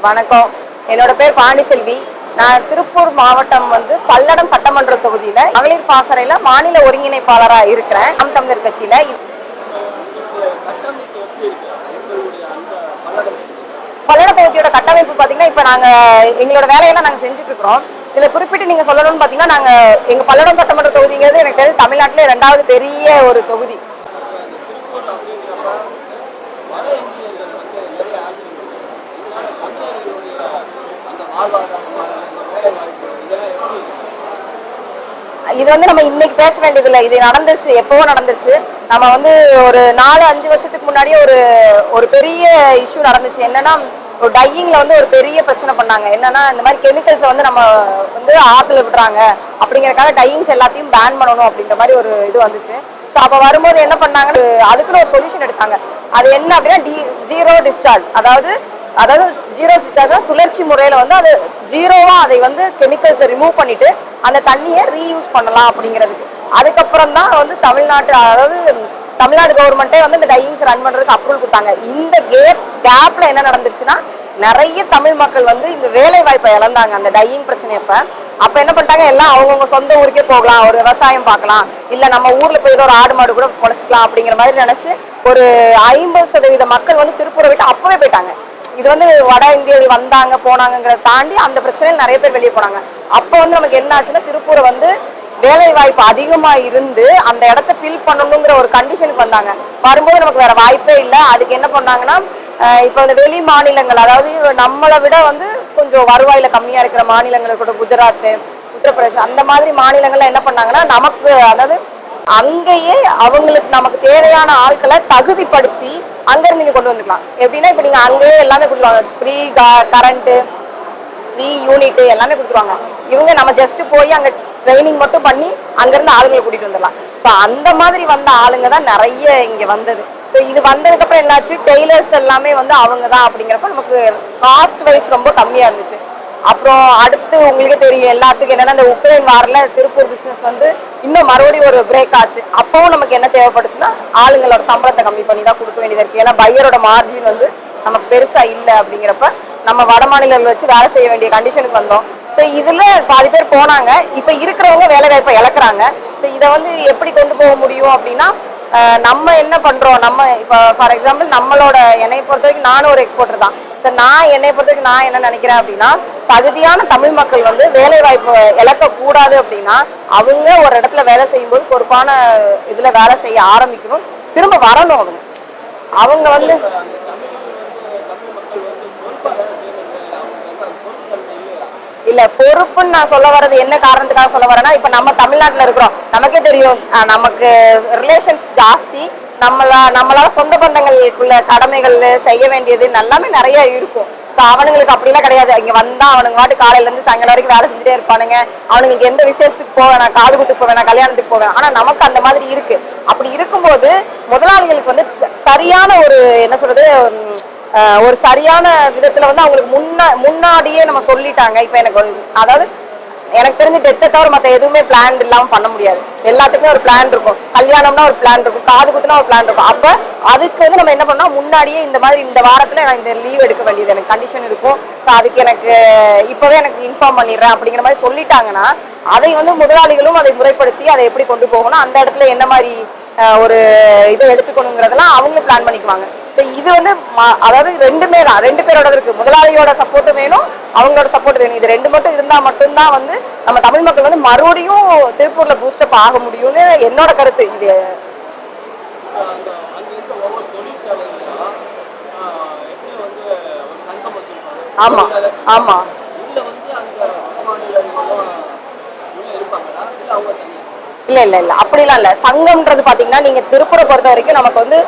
வணக்கம். என்னோட பேர் பாண்டிசெல்வி. நான் திருப்பூர் மாவட்டம் பல்லடம் சட்டமன்ற தொகுதியில மகளிர் பாசறையில மாநில ஒருங்கிணைப்பாளராக இருக்கிறேன். நாம் தமிழர் கட்சியில. பல்லட தொகுதியோட கட்டமைப்பு பாத்தீங்கன்னா இப்ப நாங்க எங்களோட வேலையெல்லாம் நாங்க செஞ்சுட்டு இருக்கிறோம். இதுல குறிப்பிட்டு நீங்க சொல்லணும்னு பாத்தீங்கன்னா நாங்க எங்க பல்லடம் சட்டமன்ற தொகுதிங்கிறது எனக்கு தெரிஞ்சு தமிழ்நாட்டிலே 2வது பெரிய ஒரு தொகுதி. இது நம்ம இன்னைக்கு பேச வேண்டியது இல்லை. இது நடந்துச்சு, எப்பவோ நடந்துச்சு. நம்ம ஒரு 4-5 வருஷத்துக்கு முன்னாடியே ஒரு பெரிய இஷ்யூ நடந்துச்சு. என்னன்னா ஒரு டையிங்ல ஒரு பெரிய பிரச்சனை பண்ணாங்க. என்னன்னா இந்த மாதிரி கெமிக்கல்ஸ் நம்ம ஆத்துல விடுறாங்க அப்படிங்கறதுக்காக டையிங்ஸ் எல்லாத்தையும் பேன் பண்ணணும் அப்படின்ற மாதிரி ஒரு இது வந்துச்சு. ஸோ அப்போ வரும்போது என்ன பண்ணாங்கன்னு அதுக்குன்னு ஒரு சொல்யூஷன் எடுத்தாங்க. அது என்ன அப்படின்னா ஜீரோ டிஸ்சார்ஜ். அதாவது ஜீரோ டிஸ்சார்ஜ் சுழற்சி முறையில அது ஜீரோவா அதை கெமிக்கல்ஸை ரிமூவ் பண்ணிட்டு அந்த தண்ணியை ரீயூஸ் பண்ணலாம் அப்படிங்கிறதுக்கு. அதுக்கப்புறம் தான் தமிழ்நாடு கவர்மெண்ட்டே இந்த டையிங்ஸ் ரன் பண்றதுக்கு அப்ரூவல் கொடுத்தாங்க. இந்த கேப்ல என்ன நடந்துச்சுன்னா நிறைய தமிழ் மக்கள் இந்த வேலை வாய்ப்பை இழந்தாங்க அந்த டையிங் பிரச்சனையப்ப. அப்ப என்ன பண்ணிட்டாங்க, எல்லாம் அவங்கவுங்க சொந்த ஊருக்கே போகலாம், ஒரு விவசாயம் பார்க்கலாம், இல்ல நம்ம ஊர்ல போய் ஏதோ ஒரு ஆடு மாடு கூட பொழைச்சிக்கலாம் அப்படிங்கிற மாதிரி நினைச்சு ஒரு 50% மக்கள் திருப்பூரை விட்டு அப்பவே போயிட்டாங்க. இது வட இந்தியர்கள் வந்தாங்க போனாங்கிறத தாண்டி அந்த பிரச்சனையில் நிறைய பேர் வெளியே போனாங்க. அப்போ நமக்கு என்ன ஆச்சுன்னா திருப்பூரை வேலை வாய்ப்பு அதிகமா இருந்து அந்த இடத்த ஃபில் பண்ணணுங்கிற ஒரு கண்டிஷனுக்கு வந்தாங்க. வரும்போது நமக்கு வேற வாய்ப்பே இல்லை. அதுக்கு என்ன பண்ணாங்கன்னா இப்போ வெளி மாநிலங்கள், அதாவது நம்மளை விட கொஞ்சம் வருவாயில கம்மியா இருக்கிற மாநிலங்கள் கூட, குஜராத், உத்தரப்பிரதேசம், அந்த மாதிரி மாநிலங்கள்ல என்ன பண்ணாங்கன்னா நமக்கு அங்கேயே அவங்களுக்கு நமக்கு தேவையான ஆட்களை தகுதிப்படுத்தி அங்கிருந்து நீங்க கொண்டு வந்துக்கலாம். எப்படின்னா இப்ப நீங்க அங்கேயே எல்லாமே கொடுத்துருவாங்க. ஃப்ரீ கரண்ட், ஃப்ரீ யூனிட் எல்லாமே கொடுத்துருவாங்க. இவங்க நம்ம ஜஸ்ட் போய் அங்க ட்ரைனிங் மட்டும் பண்ணி அங்கிருந்து ஆளுங்களை கூட்டிட்டு வந்துடலாம். ஸோ அந்த மாதிரி வந்த ஆளுங்க தான் நிறைய இங்க வந்தது. ஸோ இது வந்ததுக்கு அப்புறம் என்னாச்சு, டெய்லர்ஸ் எல்லாமே அவங்க தான் அப்படிங்கிறப்ப நமக்கு காஸ்ட் வைஸ் ரொம்ப கம்மியா இருந்துச்சு. அப்புறம் அடுத்து உங்களுக்கே தெரியும் எல்லாத்துக்கும் என்னன்னா இந்த உக்ரைன் வாரில் திருப்பூர் பிசினஸ் இன்னும் மறுபடியும் ஒரு பிரேக் ஆச்சு. அப்பவும் நமக்கு என்ன தேவைப்பட்டுச்சுன்னா ஆளுங்களோட சம்பளத்தை கம்மி பண்ணி தான் கொடுக்க வேண்டியதா இருக்கு. ஏன்னா பையரோட மார்ஜின் நமக்கு பெருசா இல்லை அப்படிங்கிறப்ப நம்ம வட மாநிலங்கள் வச்சு வேலை செய்ய வேண்டிய கண்டிஷனுக்கு வந்தோம். ஸோ இதுல பாதி பேர் போனாங்க. இப்ப இருக்கிறவங்க வேலை வாய்ப்பை இழக்கிறாங்க. ஸோ இதை எப்படி கொண்டு போக முடியும் அப்படின்னா நம்ம என்ன பண்றோம், நம்ம இப்போ ஃபார் எக்ஸாம்பிள் நம்மளோட என்னை பொறுத்த வரைக்கும் நானும் ஒரு எக்ஸ்போர்ட்டர் தான். ஸோ என்னை பொறுத்த வரைக்கும் நான் என்ன நினைக்கிறேன் அப்படின்னா தகுதியான தமிழ் மக்கள் வேலை வாய்ப்பு இழக்க கூடாது அப்படின்னா அவங்க ஒரு இடத்துல வேலை செய்யும் போது பொறுப்பான இதுல வேலை செய்ய ஆரம்பிக்கணும், திரும்ப வரணும். அவங்க இல்ல பொறுப்புன்னு நான் சொல்ல வர்றது என்ன காரணத்துக்காக சொல்ல வரேன்னா, இப்ப நம்ம தமிழ்நாட்டுல இருக்கிறோம், நமக்கே தெரியும் நமக்கு ரிலேஷன்ஸ் ஜாஸ்தி. நம்மளால சொந்த பந்தங்களுக்குள்ள கடமைகள் செய்ய வேண்டியது எல்லாமே நிறைய இருக்கும். ஸோ அவனுங்களுக்கு அப்படிலாம் கிடையாது. இங்க வந்தா அவனுங்க வாட்டு காலையில இருந்து சாயங்காலம் வரைக்கும் வேலை செஞ்சுட்டே இருப்பானுங்க. அவனுங்களுக்கு எந்த விசேஷத்துக்கு போவேன், காது குத்துக்கு போவேன், கல்யாணத்துக்கு போவேன். ஆனா நமக்கு அந்த மாதிரி இருக்கு. அப்படி இருக்கும்போது முதலாளிகளுக்கு சரியான ஒரு என்ன சொல்றது, ஒரு சரியான விதத்துல அவங்களுக்கு முன்னாடியே நம்ம சொல்லிட்டாங்க. இப்ப எனக்கு தெரிஞ்சு டெத்தை தவிர மற்ற எதுவுமே பிளான் இல்லாம பண்ண முடியாது. எல்லாத்துக்குமே ஒரு பிளான் இருக்கும். கல்யாணம்னா ஒரு பிளான் இருக்கும், காது குத்துனா ஒரு பிளான் இருக்கும். அப்ப அதுக்கு நம்ம என்ன பண்ணோம், முன்னாடியே இந்த மாதிரி இந்த வாரத்துல நான் இந்த லீவ் எடுக்க வேண்டியது எனக்கு கண்டிஷன் இருக்கும். ஸோ அதுக்கு எனக்கு இப்பவே எனக்கு இன்ஃபார்ம் பண்ணிடுறேன் அப்படிங்கிற மாதிரி சொல்லிட்டாங்கன்னா அதை முதலாளிகளும் அதை முறைப்படுத்தி அதை எப்படி கொண்டு போகணும், அந்த இடத்துல என்ன மாதிரி ஒரு இதை எடுத்துக்கணுங்கிறதெல்லாம் அவங்களும் பிளான் பண்ணிக்குவாங்க. ஸோ இது அதாவது ரெண்டுமே தான், 2 பேரோட இருக்கு. முதலாளியோட சப்போர்ட்டும் வேணும், அவங்களோட சப்போர்ட் வேணும். இது 2 மட்டும் இருந்தா மட்டும்தான் நம்ம தமிழ் மக்கள் மறுபடியும் திருப்பூர்ல பூஸ்டப் ஆக முடியும்னு என்னோட கருத்து. இது ஆமா ஆமா இல்ல இல்ல இல்ல அப்படிலாம் இல்ல. சங்கம்ன்றது பாத்தீங்கன்னா நீங்க திருப்பூரை பொறுத்த வரைக்கும் நமக்கு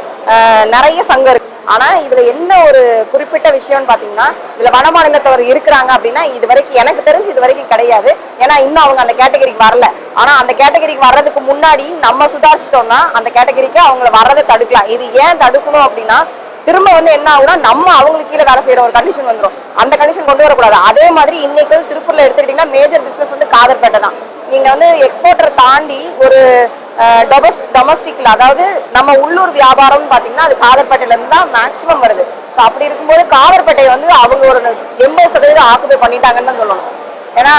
நிறைய சங்கம் இருக்கு. ஆனா இதுல என்ன ஒரு குறிப்பிட்ட விஷயம்னு பாத்தீங்கன்னா இதுல வட மாநிலத்தவர் இருக்கிறாங்க அப்படின்னா இது வரைக்கும் எனக்கு தெரிஞ்சு இது வரைக்கும் கிடையாது. ஏன்னா இன்னும் அவங்க அந்த கேட்டகரிக்கு வரல. ஆனா அந்த கேட்டகரிக்கு வர்றதுக்கு முன்னாடி நம்ம சுதாரிச்சிட்டோம்னா அந்த கேட்டகரிக்கு அவங்களை வர்றதை தடுக்கலாம். இது ஏன் தடுக்கணும் அப்படின்னா திரும்ப என்ன ஆகுனா நம்ம அவங்களுக்கு கீழே வேலை செய்யற ஒரு கண்டிஷன் வந்துடும். அந்த கண்டிஷன் கொண்டு வரக்கூடாது. அதே மாதிரி இன்னைக்கு திருப்பூர்ல எடுத்துக்கிட்டீங்கன்னா மேஜர் பிசினஸ் காதர்பேட்டை தான். நீங்க வந்து எக்ஸ்போர்ட்டர் தாண்டி ஒரு டொமஸ்டிக்ல, அதாவது நம்ம உள்ளூர் வியாபாரம்னு பாத்தீங்கன்னா அது காதர்பேட்டையில இருந்து தான் மேக்சிமம் வருது. ஸோ அப்படி இருக்கும்போது காதர்பேட்டை வந்து அவங்க ஒரு 80% ஆக்குபை பண்ணிட்டாங்கன்னு தான் சொல்லணும். ஏன்னா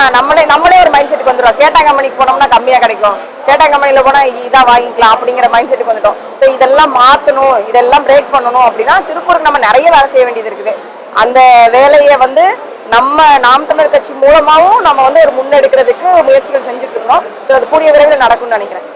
நம்மளே ஒரு மைண்ட் செட்டுக்கு வந்துடும். சேட்டா கம்பெனிக்கு போனோம்னா கம்மியா கிடைக்கும், சேட்டா கம்பெனில போனா இதான் வாங்கிக்கலாம் அப்படிங்கிற மைண்ட் செட்டுக்கு வந்துட்டோம். ஸோ இதெல்லாம் மாற்றணும், இதெல்லாம் பிரேக் பண்ணணும் அப்படின்னா திருப்பூருக்கு நம்ம நிறைய வேலை செய்ய வேண்டியது இருக்குது. அந்த வேலையை வந்து நம்ம நாம் தமிழர் கட்சி மூலமாகவும் நம்ம வந்து ஒரு முன்னெடுக்கிறதுக்கு முயற்சிகள் செஞ்சுட்டு இருக்கோம். ஸோ அது கூடிய விரைவில் நடக்கும்னு நினைக்கிறேன்.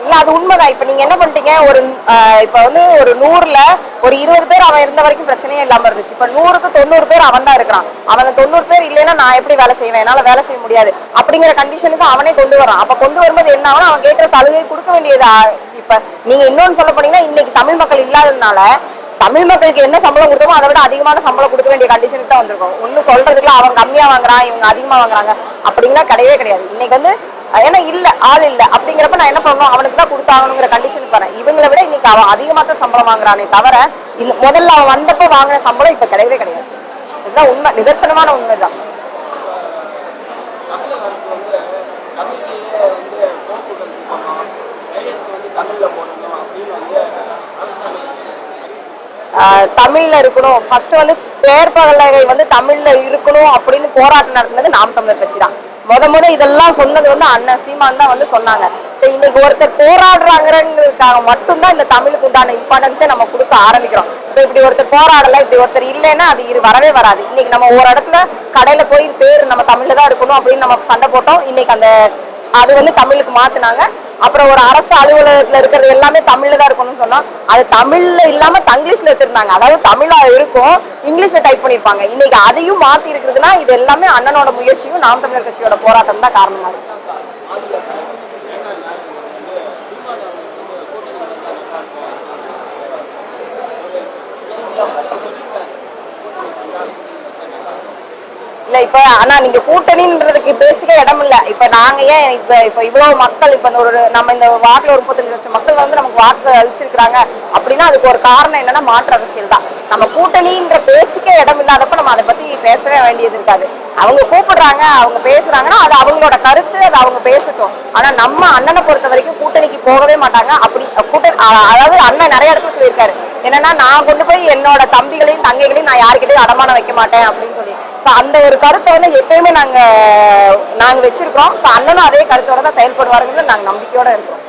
இல்ல அது உண்மைதான். இப்ப நீங்க என்ன பண்ணிட்டீங்க, இப்ப வந்து ஒரு 100ல ஒரு 20 பேர் அவன் இருந்த வரைக்கும் பிரச்சனையே இல்லாம இருந்துச்சு. இப்ப 100க்கு 90 பேர் அவன் தான் இருக்கிறான். அவன் 90 பேர் இல்லைன்னா நான் எப்படி வேலை செய்வேன், என்னால வேலை செய்ய முடியாது அப்படிங்கிற கண்டிஷனுக்கு அவனே கொண்டு வரான். அப்ப கொண்டு வரும்போது என்ன ஆகும், அவன் கேட்கிற சலுகை கொடுக்க வேண்டியது. இப்ப நீங்க இன்னொன்னு சொல்ல போனீங்கன்னா, இன்னைக்கு தமிழ் மக்கள் இல்லாததுனால தமிழ் மக்களுக்கு என்ன சம்பளம் கொடுத்தோமோ அதை விட அதிகமான சம்பளம் கொடுக்க வேண்டிய கண்டிஷனுக்கு தான் வந்திருக்கும். ஒன்னும் சொல்றதுக்குலாம் அவன் கம்மியா வாங்குறான் இவங்க அதிகமா வாங்குறாங்க அப்படின்னா கிடையவே கிடையாது. இன்னைக்கு வந்து ஏன்னா இல்ல ஆள் இல்ல அப்படிங்கிறப்ப நான் என்ன பண்ணணும், அவனுக்கு தான் கொடுத்தாகணுங்கிற கண்டிஷனுக்கு வரேன். இவங்களை விட இன்னைக்கு அவன் அதிகமாக தான் சம்பளம் வாங்குறானே தவிர முதல்ல அவன் வந்தப்போ வாங்கின சம்பளம் இப்ப கிடையவே கிடையாது. இதுதான் உண்மை, நிதர்சனமான உண்மைதான். தமிழ்ல இருக்கணும், ஃபர்ஸ்ட் வந்து பெயர் பலகை வந்து தமிழ்ல இருக்கணும் அப்படின்னு போராட்டம் நடத்தினது நாம் தமிழர் கட்சி தான். முத இதெல்லாம் சொன்னது வந்து அண்ணன் சீமான் தான் வந்து சொன்னாங்க. சரி, இன்னைக்கு ஒருத்தர் போராடுறாங்கிறதுக்காக மட்டும்தான் இந்த தமிழுக்கு உண்டான இம்பார்ட்டன்ஸை நம்ம கொடுக்க ஆரம்பிக்கிறோம். இப்போ இப்படி ஒருத்தர் போராடல, இப்படி ஒருத்தர் இல்லைன்னா அது வரவே வராது. இன்னைக்கு நம்ம ஒரு இடத்துல கடையில போய் பேர் நம்ம தமிழ்ல தான் இருக்கணும் அப்படின்னு நம்ம சண்டை போட்டோம். இன்னைக்கு அது வந்து தமிழுக்கு மாத்தினாங்க. அப்புறம் ஒரு அரசு அலுவலகத்துல இருக்கிறது எல்லாமே தமிழ்ல தான் இருக்கணும்னு சொன்னா அது தமிழ்ல இல்லாம தங்கிலீஷ்ல வச்சிருந்தாங்க. அதாவது தமிழா இருக்கும், இங்கிலீஷ்ல டைப் பண்ணிருப்பாங்க. இன்னைக்கு அதையும் மாத்தி இருக்கிறதுனா இது எல்லாமே அண்ணனோட முயற்சியும் நாம் தமிழர் கட்சியோட போராட்டம் தான் காரணமா இருக்கு. இல்ல இப்ப ஆனா நீங்க கூட்டணின்றதுக்கு பேச்சுக்கே இடம் இல்ல. இப்ப நாங்க ஏன் இப்ப இவ்வளவு மக்கள் இப்ப நம்ம இந்த வாக்குல ஒரு 35 லட்சம் மக்கள் வந்து நமக்கு வாக்கு அளிச்சிருக்காங்க அப்படின்னா அதுக்கு ஒரு காரணம் என்னன்னா மாற்று அரசியல் தான். நம்ம கூட்டணின்ற பேச்சுக்கே இடம் இல்லாதப்ப நம்ம அதை பத்தி பேசவே வேண்டியது இருக்காது. அவங்க கூப்பிடுறாங்க, அவங்க பேசுறாங்கன்னா அது அவங்களோட கருத்து, அது அவங்க பேசட்டும். ஆனா நம்ம அண்ணனை பொறுத்த வரைக்கும் கூட்டணிக்கு போகவே மாட்டாங்க. அப்படி அதாவது அண்ணன் நிறைய இடத்துல சொல்லியிருக்காரு என்னன்னா, நான் கொண்டு போய் என்னோட தம்பிகளையும் தங்கைகளையும் நான் யாருக்கிட்டையும் அடமானம் வைக்க மாட்டேன் அப்படின்னு சொல்லி. ஸோ அந்த ஒரு கருத்தை வந்து எப்பயுமே நாங்க வச்சிருக்கிறோம். ஸோ அண்ணனும் அதே கருத்தோட தான் செயல்படுவாருங்கிறது நாங்கள் நம்பிக்கையோட இருக்கிறோம்.